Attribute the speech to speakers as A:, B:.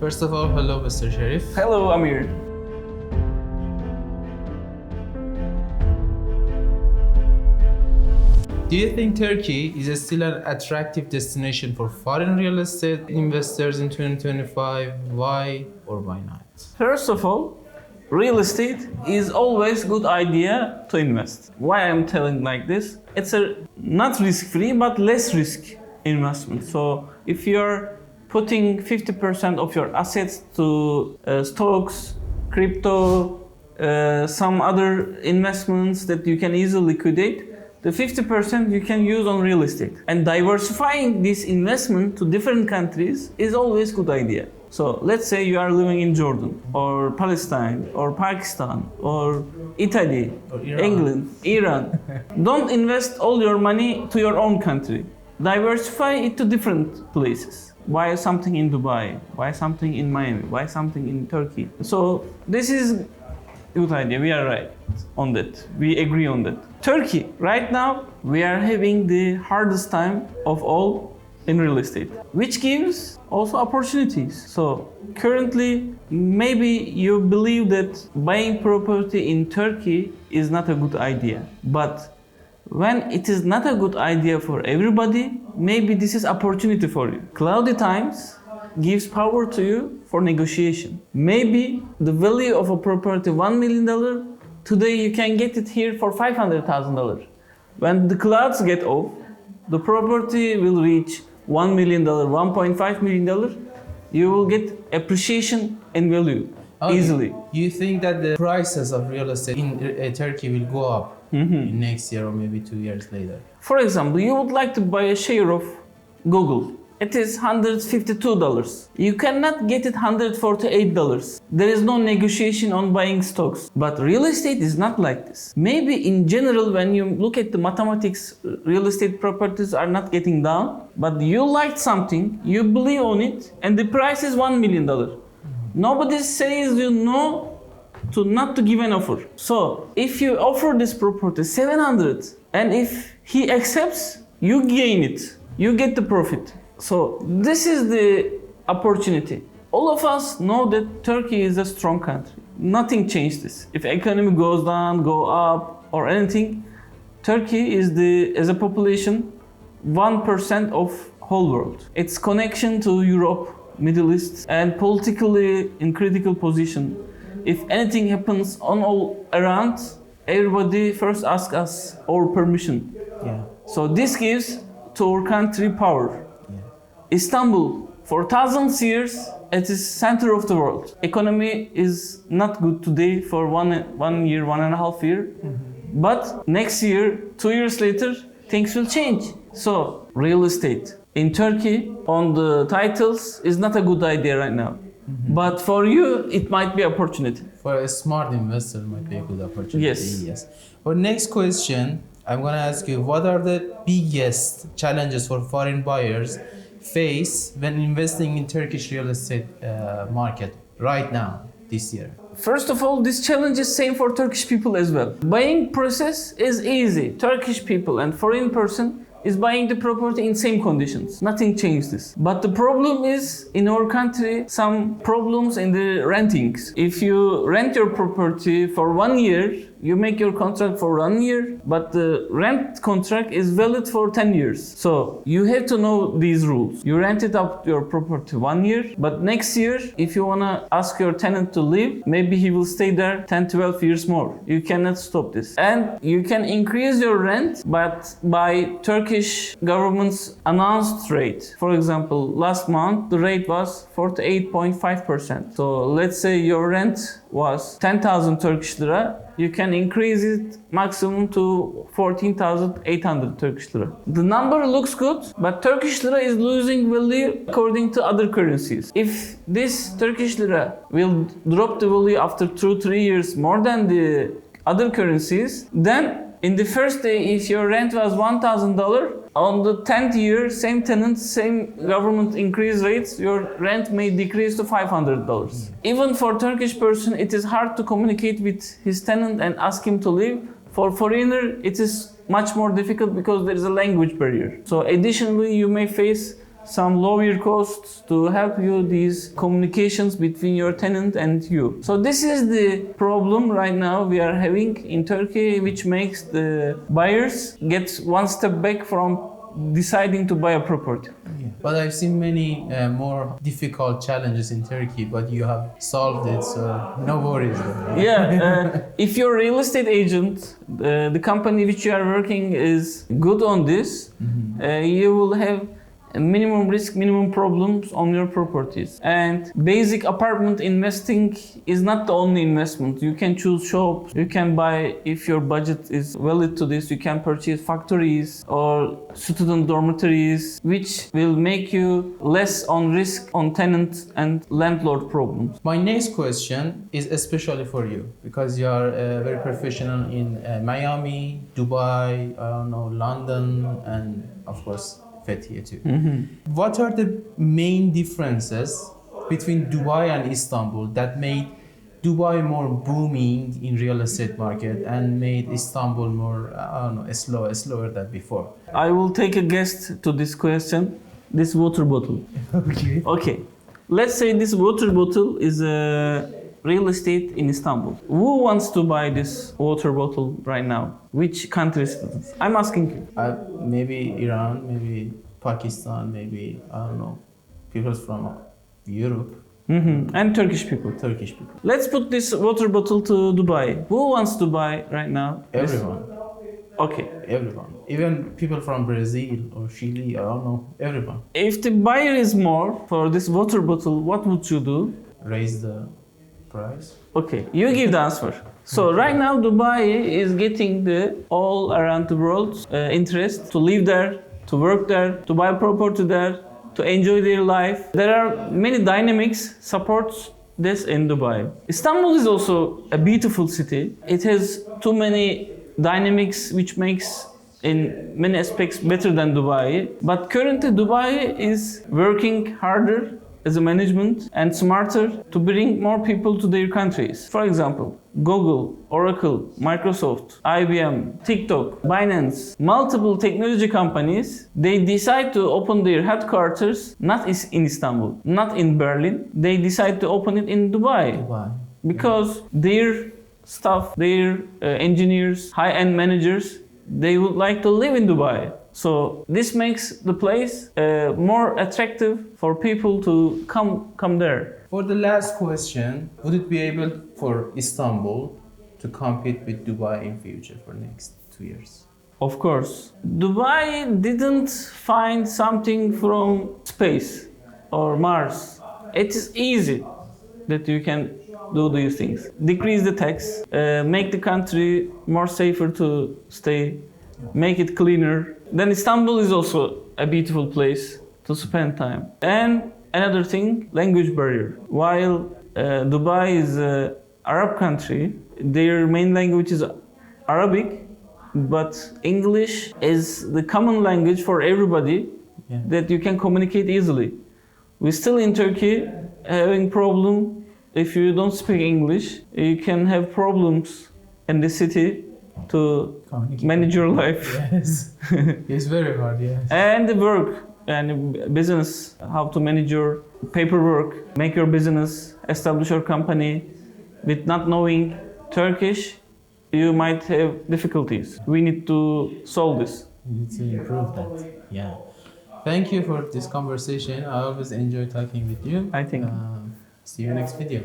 A: First of all, hello, Mr. Serif.
B: Hello, Amir.
A: Do you think Turkey is still an attractive destination for foreign real estate investors in 2025? Why or why not?
B: First of all, real estate is always good idea to invest. Why I'm telling like this? It's a not risk-free but less risk investment. So if you're putting 50% of your assets to stocks, crypto, some other investments that you can easily liquidate, the 50% you can use on real estate. And diversifying this investment to different countries is always a good idea. So let's say you are living in Jordan, or Palestine, or Pakistan, or Italy,
A: Or Iran.
B: England, Iran. Don't invest all your money to your own country. Diversify it to different places. Buy something in Dubai, buy something in Miami, buy something in Turkey. So this is a good idea. We are right on that. We agree on that. Turkey, right now, we are having the hardest time of all in real estate, which gives also opportunities. So currently, maybe you believe that buying property in Turkey is not a good idea. But when it is not a good idea for everybody, maybe this is opportunity for you. Cloudy times gives power to you for negotiation. Maybe the value of a property $1 million, today you can get it here for $500,000. When the clouds get off, the property will reach $1 million, $1.5 million. You will get appreciation in value easily.
A: You think that the prices of real estate in Turkey will go up in next year or maybe 2 years later?
B: For example, you would like to buy a share of Google. It is $152. You cannot get it $148. There is no negotiation on buying stocks. But real estate is not like this. Maybe in general, when you look at the mathematics, real estate properties are not getting down. But you liked something, you believe on it, and the price is $1 million. Nobody says you no to not to give an offer. So if you offer this property 700, and if he accepts, you gain it. You get the profit. So this is the opportunity. All of us know that Turkey is a strong country. Nothing changed this. If economy goes down, go up, or anything, Turkey is as a population 1% of whole world. Its connection to Europe, Middle East, and politically in critical position. If anything happens on all around, everybody first asks us our permission.
A: Yeah.
B: So this gives to our country power. Istanbul, for thousands of years, it is center of the world. Economy is not good today for one year, 1.5 years. But next year, 2 years later, things will change. So real estate in Turkey on the titles is not a good idea right now. But for you, it might be opportunity.
A: For a smart investor, it might be a good opportunity.
B: Yes.
A: For next question, I'm going to ask you, what are the biggest challenges for foreign buyers face when investing in Turkish real estate market right now, this year?
B: First of all, this challenge is same for Turkish people as well. Buying process is easy. Turkish people and foreign person is buying the property in same conditions. Nothing changed this. But the problem is, in our country, some problems in the rentings. If you rent your property for 1 year, you make your contract for 1 year, but the rent contract is valid for 10 years. So you have to know these rules. You rented up your property 1 year, but next year, if you wanna ask your tenant to leave, maybe he will stay there 10, 12 years more. You cannot stop this. And you can increase your rent, but by Turkish government's announced rate. For example, last month, the rate was 48.5%. So let's say your rent was 10,000 Turkish lira, you can increase it maximum to 14,800 Turkish lira. The number looks good, but Turkish lira is losing value according to other currencies. If this Turkish lira will drop the value after 2-3 years more than the other currencies, then in the first day, if your rent was $1,000, on the 10th year, same tenants, same government increase rates, your rent may decrease to $500. Even for Turkish person, it is hard to communicate with his tenant and ask him to leave. For foreigner, it is much more difficult because there is a language barrier. So additionally, you may face some lower costs to help you these communications between your tenant and you. So this is the problem right now we are having in Turkey, which makes the buyers get one step back from deciding to buy a property.
A: Yeah. But I've seen many more difficult challenges in Turkey, but you have solved it, so no worries.
B: Yeah, if you're a real estate agent, the company which you are working is good on this, you will have minimum risk, minimum problems on your properties. And basic apartment investing is not the only investment. You can choose shops, you can buy, if your budget is valid to this, you can purchase factories or student dormitories, which will make you less on risk on tenant and landlord problems.
A: My next question is especially for you, because you are very professional in Miami, Dubai, I don't know, London, and of course, Fethiye too. What are the main differences between Dubai and Istanbul that made Dubai more booming in real estate market and made Istanbul more, I don't know, slower than before?
B: I will take a guess to this question. This water bottle.
A: Okay.
B: Okay. Let's say this water bottle is a real estate in Istanbul. Who wants to buy this water bottle right now? Which countries? I'm asking you.
A: Maybe Iran, maybe Pakistan, maybe, I don't know, people from Europe.
B: And Turkish people.
A: Turkish people.
B: Let's put this water bottle to Dubai. Who wants to buy right now?
A: Everyone.
B: Okay.
A: Everyone. Even people from Brazil or Chile, I don't know, everyone.
B: If the buyer is more for this water bottle, what would you do?
A: Raise the price.
B: Okay, you give the answer. So right now Dubai is getting the all around the world interest to live there, to work there, to buy property there, to enjoy their life. There are many dynamics supports this in Dubai. Istanbul is also a beautiful city. It has too many dynamics which makes in many aspects better than Dubai. But currently Dubai is working harder as a management and smarter to bring more people to their countries. For example, Google, Oracle, Microsoft, IBM, TikTok, Binance, multiple technology companies, they decide to open their headquarters not in Istanbul, not in Berlin. They decide to open it in Dubai. Because their staff, their engineers, high-end managers, they would like to live in Dubai. So this makes the place more attractive for people to come there.
A: For the last question, would it be able for Istanbul to compete with Dubai in future for next 2 years?
B: Of course. Dubai didn't find something from space or Mars. It is easy that you can do these things. Decrease the tax, make the country more safer to stay, make it cleaner. Then Istanbul is also a beautiful place to spend time. And another thing, language barrier. While Dubai is an Arab country, their main language is Arabic, but English is the common language for everybody that you can communicate easily. We still in Turkey having problem. If you don't speak English, you can have problems in the city to manage your life.
A: Yes, it's very hard, yes.
B: And the work and business, how to manage your paperwork, make your business, establish your company. With not knowing Turkish, you might have difficulties. We need to solve this.
A: We need to improve that, yeah. Thank you for this conversation. I always enjoy talking with you.
B: I think.
A: See you next video.